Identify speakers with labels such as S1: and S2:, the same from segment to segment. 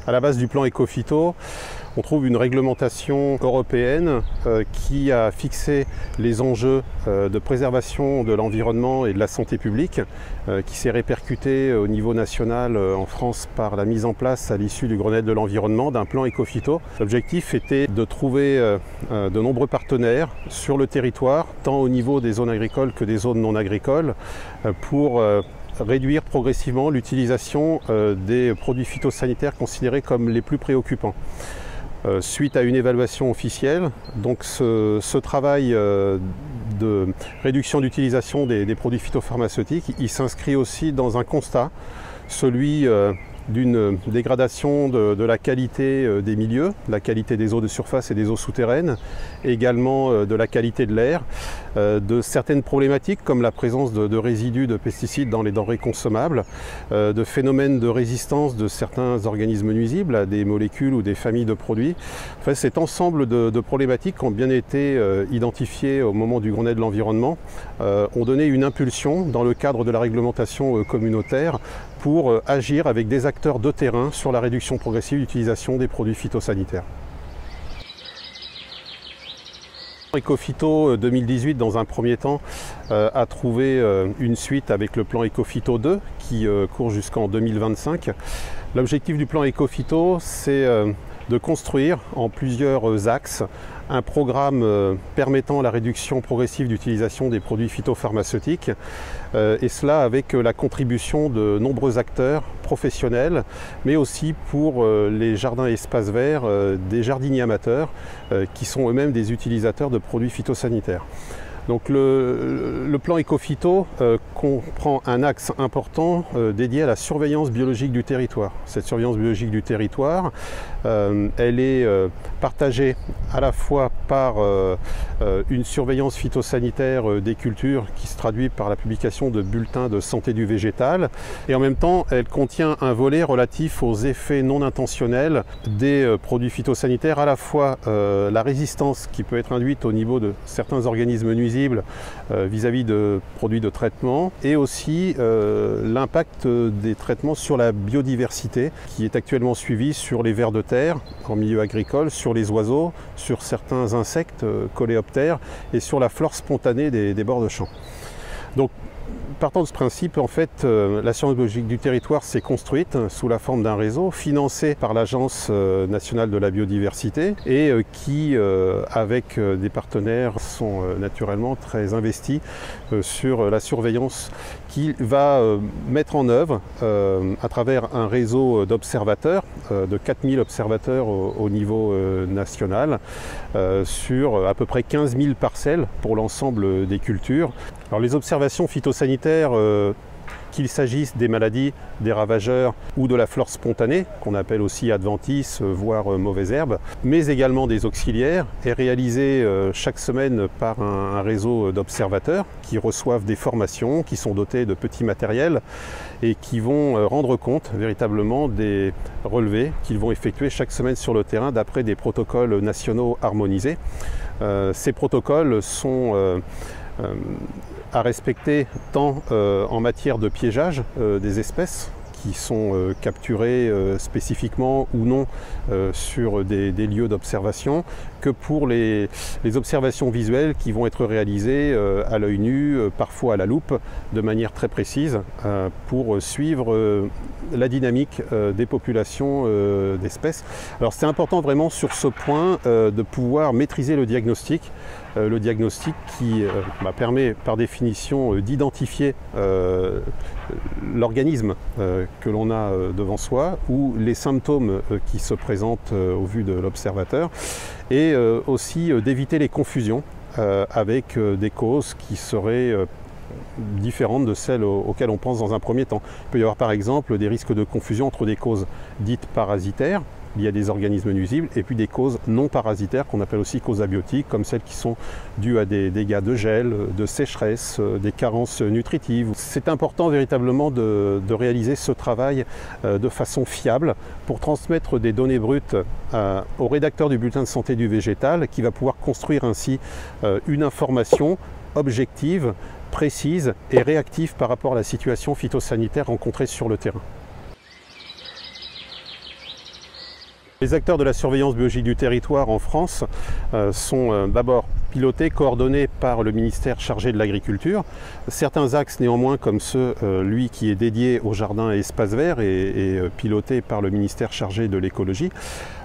S1: À la base du plan Ecophyto, on trouve une réglementation européenne qui a fixé les enjeux de préservation de l'environnement et de la santé publique, qui s'est répercutée au niveau national en France par la mise en place à l'issue du Grenelle de l'environnement d'un plan Ecophyto. L'objectif était de trouver de nombreux partenaires sur le territoire, tant au niveau des zones agricoles que des zones non agricoles, pour réduire progressivement l'utilisation des produits phytosanitaires considérés comme les plus préoccupants. Suite à une évaluation officielle, donc ce travail de réduction d'utilisation des produits phytopharmaceutiques, il s'inscrit aussi dans un constat, celui d'une dégradation de la qualité des milieux, la qualité des eaux de surface et des eaux souterraines, également de la qualité de l'air, de certaines problématiques comme la présence de résidus de pesticides dans les denrées consommables, de phénomènes de résistance de certains organismes nuisibles à des molécules ou des familles de produits. Enfin, cet ensemble de problématiques qui ont bien été identifiées au moment du Grenelle de l'environnement ont donné une impulsion dans le cadre de la réglementation communautaire pour agir avec des acteurs de terrain sur la réduction progressive d'utilisation des produits phytosanitaires. Ecophyto 2018, dans un premier temps, a trouvé une suite avec le plan Ecophyto 2 qui court jusqu'en 2025. L'objectif du plan Ecophyto, c'est de construire en plusieurs axes un programme permettant la réduction progressive d'utilisation des produits phytopharmaceutiques, et cela avec la contribution de nombreux acteurs professionnels, mais aussi pour les jardins et espaces verts, des jardiniers amateurs qui sont eux-mêmes des utilisateurs de produits phytosanitaires. Donc le plan Ecophyto comprend un axe important dédié à la surveillance biologique du territoire. Cette surveillance biologique du territoire, elle est partagée à la fois par une surveillance phytosanitaire des cultures qui se traduit par la publication de bulletins de santé du végétal, et en même temps elle contient un volet relatif aux effets non intentionnels des produits phytosanitaires, à la fois la résistance qui peut être induite au niveau de certains organismes nuisibles vis-à-vis de produits de traitement, et aussi l'impact des traitements sur la biodiversité qui est actuellement suivi sur les vers de terre en milieu agricole, sur les oiseaux, sur certains insectes, coléoptères, et sur la flore spontanée des bords de champs. Donc, partant de ce principe, en fait, la science biologique du territoire s'est construite sous la forme d'un réseau financé par l'Agence nationale de la biodiversité et qui, avec des partenaires, sont naturellement très investis sur la surveillance qu'il va mettre en œuvre à travers un réseau d'observateurs, de 4000 observateurs au niveau national, sur à peu près 15 000 parcelles pour l'ensemble des cultures. Alors les observations phytosanitaires, qu'il s'agisse des maladies, des ravageurs ou de la flore spontanée, qu'on appelle aussi adventices, voire mauvaises herbes, mais également des auxiliaires, est réalisée chaque semaine par un réseau d'observateurs qui reçoivent des formations, qui sont dotés de petits matériels et qui vont rendre compte véritablement des relevés qu'ils vont effectuer chaque semaine sur le terrain d'après des protocoles nationaux harmonisés. Ces protocoles sont à respecter tant en matière de piégeage des espèces qui sont capturées spécifiquement ou non sur des lieux d'observation, que pour les observations visuelles qui vont être réalisées à l'œil nu, parfois à la loupe, de manière très précise, pour suivre la dynamique des populations d'espèces. Alors c'est important vraiment sur ce point de pouvoir maîtriser le diagnostic qui permet par définition d'identifier l'organisme que l'on a devant soi ou les symptômes qui se présentent au vu de l'observateur, et aussi d'éviter les confusions avec des causes qui seraient différentes de celles auxquelles on pense dans un premier temps. Il peut y avoir par exemple des risques de confusion entre des causes dites parasitaires, liées à des organismes nuisibles, et puis des causes non parasitaires qu'on appelle aussi causes abiotiques, comme celles qui sont dues à des dégâts de gel, de sécheresse, des carences nutritives. C'est important véritablement de réaliser ce travail de façon fiable pour transmettre des données brutes au rédacteur du bulletin de santé du végétal, qui va pouvoir construire ainsi une information objective, précise et réactive par rapport à la situation phytosanitaire rencontrée sur le terrain. Les acteurs de la surveillance biologique du territoire en France sont d'abord pilotés, coordonnés par le ministère chargé de l'agriculture. Certains axes néanmoins, comme ceux, lui qui est dédié aux jardins et espaces verts et piloté par le ministère chargé de l'écologie.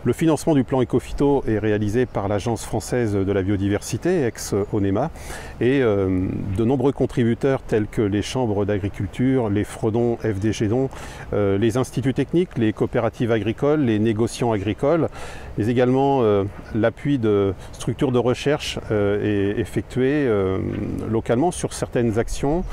S1: Le financement du plan Ecophyto est réalisé par l'Agence française de la biodiversité, ex-ONEMA, et de nombreux contributeurs tels que les chambres d'agriculture, les Fredons, FDG Don, les instituts techniques, les coopératives agricoles, les négociants agricoles, mais également l'appui de structures de recherche est effectué localement sur certaines actions.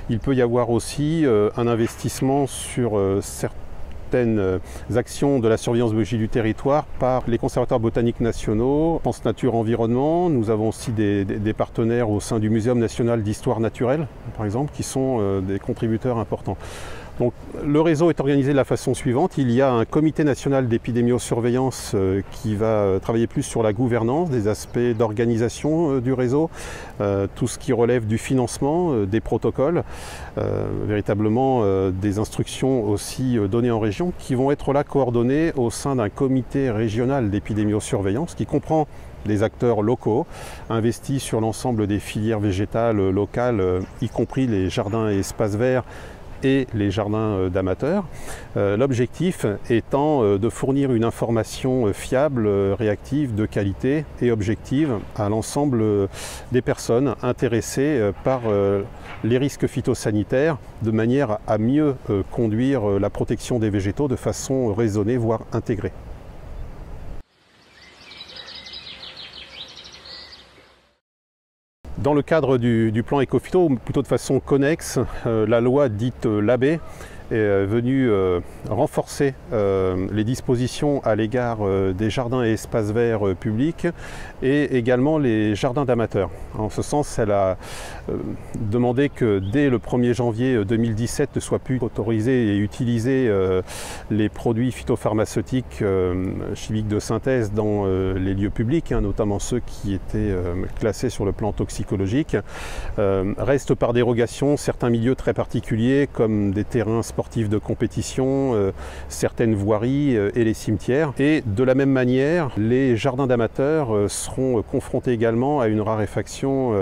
S1: Il peut y avoir aussi un investissement sur certaines actions de la surveillance biologique du territoire par les conservateurs botaniques nationaux, France Nature Environnement. Nous avons aussi des partenaires au sein du Muséum national d'histoire naturelle, par exemple, qui sont des contributeurs importants. Donc, le réseau est organisé de la façon suivante. Il y a un comité national d'épidémiosurveillance qui va travailler plus sur la gouvernance, des aspects d'organisation du réseau, tout ce qui relève du financement, des protocoles, véritablement des instructions aussi données en région qui vont être là coordonnées au sein d'un comité régional d'épidémiosurveillance qui comprend des acteurs locaux investis sur l'ensemble des filières végétales locales, y compris les jardins et espaces verts et les jardins d'amateurs. L'objectif étant de fournir une information fiable, réactive, de qualité et objective à l'ensemble des personnes intéressées par les risques phytosanitaires de manière à mieux conduire la protection des végétaux de façon raisonnée, voire intégrée. Dans le cadre du plan Ecophyto, plutôt de façon connexe, la loi dite Labbé est venue renforcer les dispositions à l'égard des jardins et espaces verts publics et également les jardins d'amateurs. En ce sens, elle a demandé que dès le 1er janvier 2017 ne soient plus autorisés et utilisés les produits phytopharmaceutiques chimiques de synthèse dans les lieux publics, notamment ceux qui étaient classés sur le plan toxicologique. Restent par dérogation certains milieux très particuliers comme des terrains sportifs de compétition, certaines voiries et les cimetières. Et de la même manière, les jardins d'amateurs seront confrontés également à une raréfaction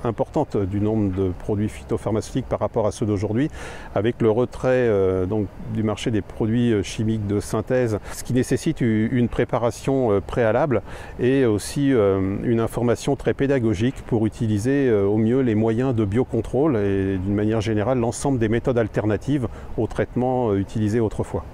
S1: importante du nombre de produits phytopharmaceutiques par rapport à ceux d'aujourd'hui, avec le retrait donc, du marché des produits chimiques de synthèse, ce qui nécessite une préparation préalable et aussi une information très pédagogique pour utiliser au mieux les moyens de biocontrôle et d'une manière générale l'ensemble des méthodes alternatives aux traitements utilisés autrefois.